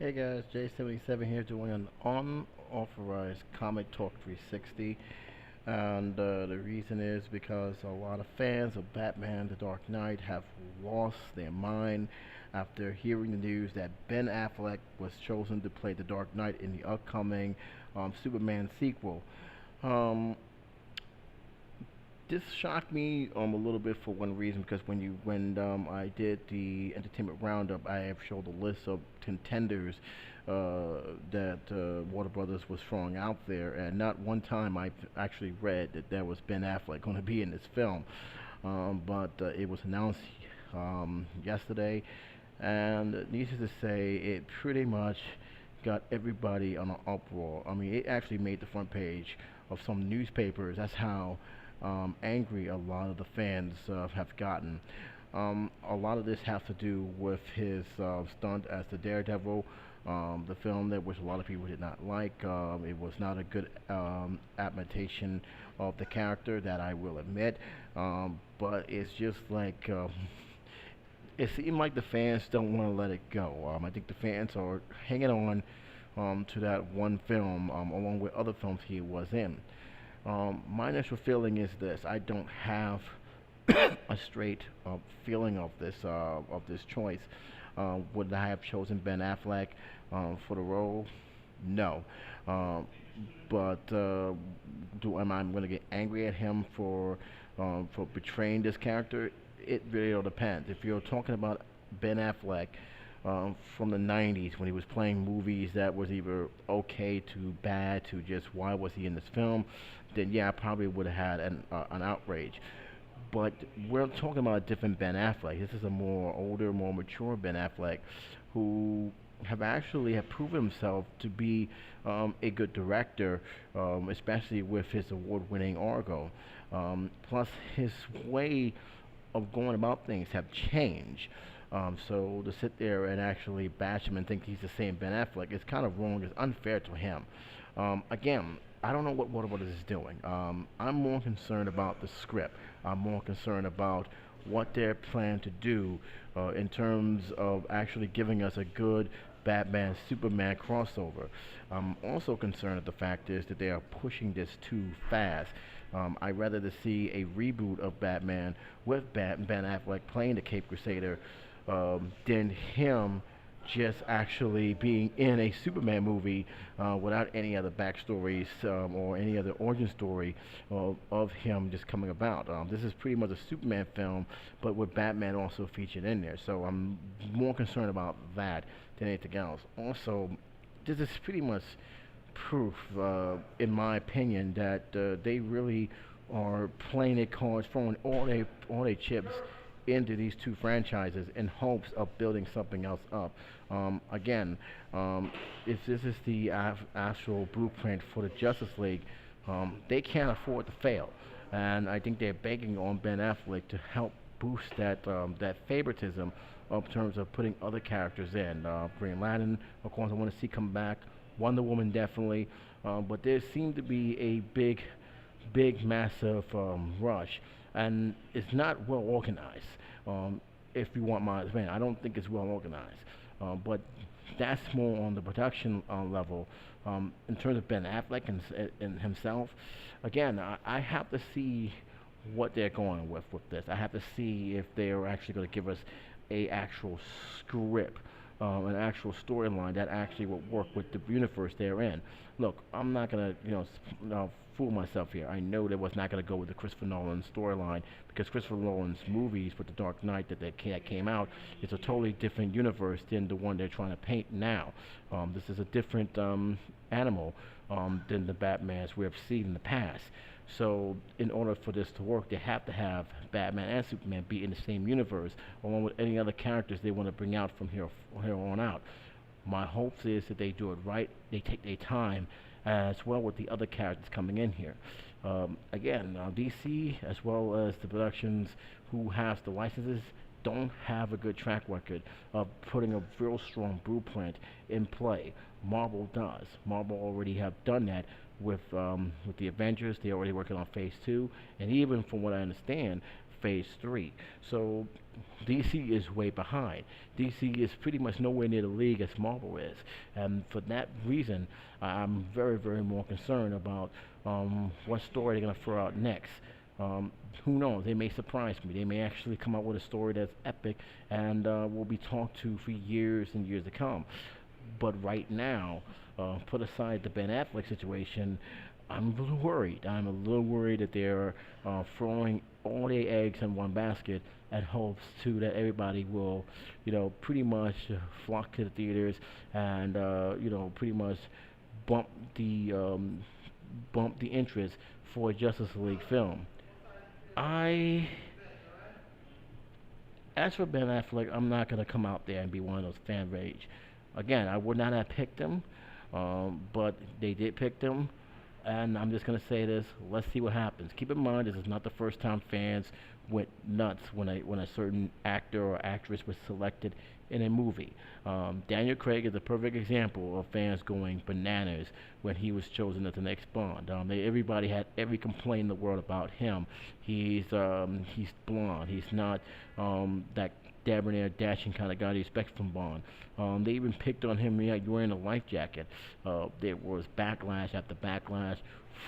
Hey guys, J77 here doing an unauthorized Comic Talk 360. And the reason is because a lot of fans of Batman The Dark Knight have lost their mind after hearing the news that Ben Affleck was chosen to play The Dark Knight in the upcoming Superman sequel. Um, this shocked me a little bit for one reason because when I did the entertainment roundup, I have showed a list of contenders that Warner Brothers was throwing out there, and not one time I actually read that there was Ben Affleck going to be in this film. But it was announced yesterday, and needless to say, it pretty much got everybody on an uproar. I mean, it actually made the front page of some newspapers. That's how angry a lot of the fans have gotten. A lot of this has to do with his stunt as the Daredevil, the film that which a lot of people did not like. It was not a good adaptation of the character, that I will admit. But it's just like it seemed like the fans don't want to let it go. I think the fans are hanging on to that one film, along with other films he was in. My initial feeling is this: I don't have a straight feeling of this choice. Would I have chosen Ben Affleck for the role? No. Um, but do am I going to get angry at him for betraying this character? It really all depends. If you're talking about Ben Affleck from the 90s when he was playing movies that was either okay to bad to just why was he in this film, then yeah, I probably would have had an outrage. But we're talking about a different Ben Affleck. This is a more older, more mature Ben Affleck who have proven himself to be a good director, especially with his award-winning Argo. Plus, his way of going about things have changed. So to sit there and actually bash him and think he's the same Ben Affleck is kind of wrong. It's unfair to him. Again, I don't know what is doing. I'm more concerned about the script. I'm more concerned about what they're planning to do in terms of actually giving us a good Batman Superman crossover. I'm also concerned at the fact is that they are pushing this too fast. I'd rather to see a reboot of Batman with Ben Affleck playing the Cape Crusader than him just actually being in a Superman movie without any other backstories or any other origin story of him just coming about. This is pretty much a Superman film, but with Batman also featured in there. So I'm more concerned about that than anything else. Also, this is pretty much proof, in my opinion, that they really are playing their cards, throwing all their chips into these two franchises in hopes of building something else up. Again, if this is the actual blueprint for the Justice League, they can't afford to fail, and I think they're begging on Ben Affleck to help boost that favoritism in terms of putting other characters in. Green Lantern, of course, I want to see come back. Wonder Woman definitely, but there seemed to be a big, massive rush, and it's not well organized. If you want my opinion, I don't think it's well organized. But that's more on the production level. In terms of Ben Affleck and himself, again, I have to see what they're going with this. I have to see if they're actually going to give us a actual script, an actual storyline that actually will work with the universe they're in. Look, I'm not gonna, fool myself here. I know they was not gonna go with the Christopher Nolan storyline because Christopher Nolan's movies with the Dark Knight that came out is a totally different universe than the one they're trying to paint now. This is a different animal than the Batmans we have seen in the past. So, in order for this to work, they have to have Batman and Superman be in the same universe, along with any other characters they want to bring out from here on out. My hopes is that they do it right. They take their time, as well with the other characters coming in here. Again, DC as well as the productions who has the licenses don't have a good track record of putting a real strong blueprint in play. Marvel does. Marvel already have done that with the Avengers. They're already working on Phase 2, and even from what I understand, Phase 3. So DC is way behind. DC is pretty much nowhere near the league as Marvel is, and for that reason, I'm very, very more concerned about what story they're gonna throw out next. Um, who knows? They may surprise me. They may actually come out with a story that's epic and will be talked to for years and years to come. But right now, put aside the Ben Affleck situation, I'm a little worried. I'm a little worried that they're throwing all their eggs in one basket and hopes too that everybody will, pretty much flock to the theaters and pretty much bump the um, bump the interest for a Justice League film. I, as for Ben Affleck, I'm not gonna come out there and be one of those fan rage. Again, I would not have picked him, but they did pick him, and I'm just gonna say this: let's see what happens. Keep in mind, this is not the first time fans went nuts when a certain actor or actress was selected in a movie. Daniel Craig is a perfect example of fans going bananas when he was chosen as the next Bond. Everybody had every complaint in the world about him. He's blonde. He's not that debonair, dashing kind of guy you expect from Bond. They even picked on him, yeah, wearing a life jacket. There was backlash after backlash,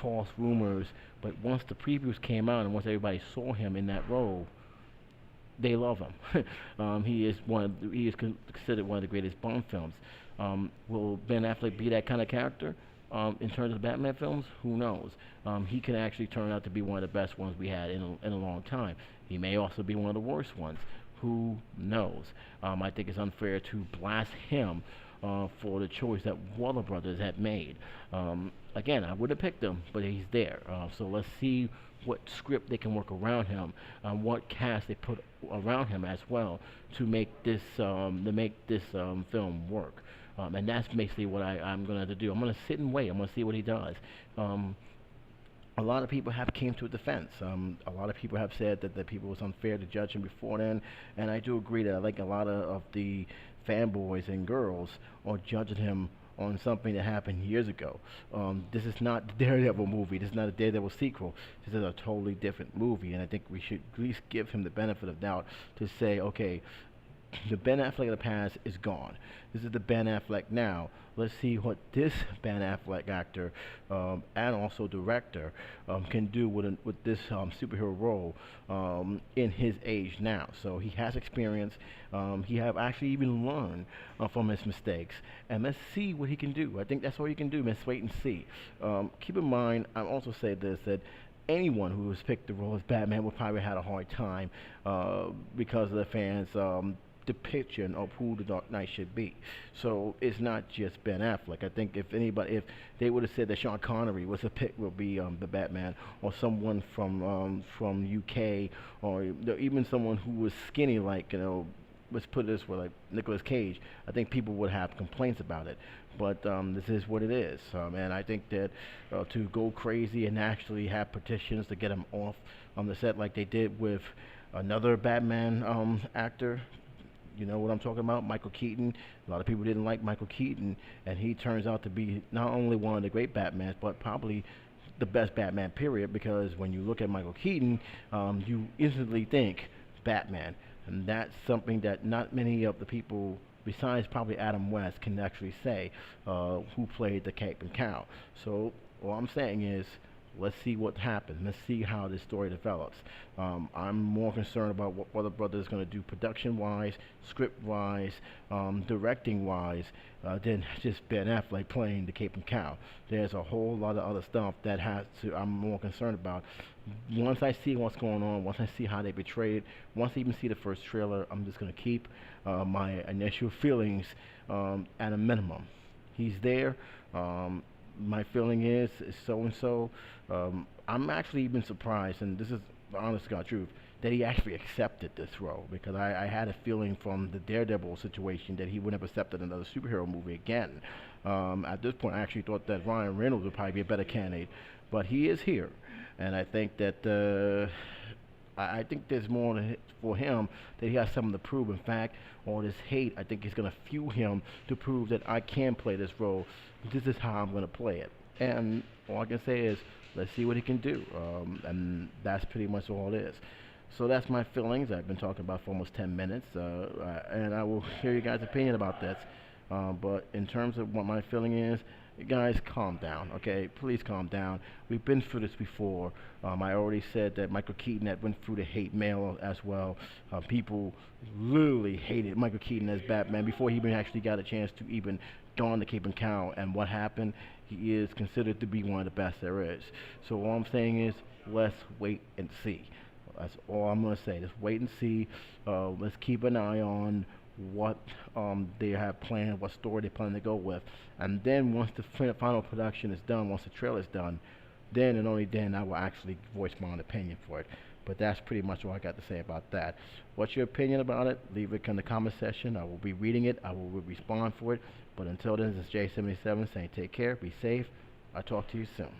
false rumors. But once the previews came out and once everybody saw him in that role, they love him. He is considered one of the greatest Bond films. Will Ben Affleck be that kind of character in terms of Batman films? Who knows? He can actually turn out to be one of the best ones we had in a long time. He may also be one of the worst ones. Who knows? I think it's unfair to blast him for the choice that Warner Brothers had made. Again, I would have picked him, but he's there. So let's see what script they can work around him, what cast they put around him as well to make this film work. And that's basically what I'm going to do. I'm going to sit and wait. I'm going to see what he does. A lot of people have came to a defense. A lot of people have said that the people was unfair to judge him before then, and I do agree that I think a lot of the fanboys and girls are judging him on something that happened years ago. This is not the Daredevil movie. This is not a Daredevil sequel. This is a totally different movie, and I think we should at least give him the benefit of doubt to say, okay, the Ben Affleck of the past is gone. This is the Ben Affleck now. Let's see what this Ben Affleck actor and also director can do with this superhero role in his age now. So he has experience. He have actually even learned from his mistakes. And let's see what he can do. I think that's all you can do. Let's wait and see. Keep in mind, I also say this, that anyone who has picked the role as Batman would probably had a hard time because of the fans' depiction of who the Dark Knight should be. So it's not just Ben Affleck. I think if they would have said that Sean Connery was a pick, will be the Batman, or someone from UK, or even someone who was skinny, like let's put it this way, like Nicolas Cage, I think people would have complaints about it. But this is what it is, and I think that to go crazy and actually have petitions to get him off on the set, like they did with another Batman actor. You know what I'm talking about? Michael Keaton. A lot of people didn't like Michael Keaton, and he turns out to be not only one of the great Batmans, but probably the best Batman, period, because when you look at Michael Keaton, you instantly think Batman. And that's something that not many of the people, besides probably Adam West, can actually say who played the Cape and Cow. So all I'm saying is, let's see what happens. Let's see how this story develops. I'm more concerned about what Brother Brother is going to do production-wise, script-wise, directing-wise, than just Ben Affleck playing the Cape and Cow. There's a whole lot of other stuff that I'm more concerned about. Once I see what's going on, once I see how they portray it, once I even see the first trailer, I'm just going to keep my initial feelings at a minimum. He's there. My feeling is so and so. I'm actually even surprised, and this is the honest to God truth, that he actually accepted this role, because I had a feeling from the Daredevil situation that he wouldn't have accepted another superhero movie again. At this point, I actually thought that Ryan Reynolds would probably be a better candidate, but he is here, and I think that I think there's more for him, that he has something to prove. In fact, all this hate, I think, is going to fuel him to prove that I can play this role. This is how I'm going to play it. And all I can say is, let's see what he can do. And that's pretty much all it is. So that's my feelings. I've been talking about for almost 10 minutes, and I will hear you guys' opinion about this. But in terms of what my feeling is, you guys calm down, okay? Please calm down. We've been through this before. I already said that Michael Keaton had went through the hate mail as well. People literally hated Michael Keaton as Batman before he even actually got a chance to even don the cape and cowl. And what happened? He is considered to be one of the best there is. So all I'm saying is, let's wait and see. That's all I'm going to say. Just wait and see. Let's keep an eye on what they have planned, what story they plan to go with. And then once the final production is done, once the trailer is done, then and only then I will actually voice my own opinion for it. But that's pretty much all I got to say about that. What's your opinion about it? Leave it in the comment section. I will be reading it. I will respond for it. But until then, this is J77 saying take care, be safe. I'll talk to you soon.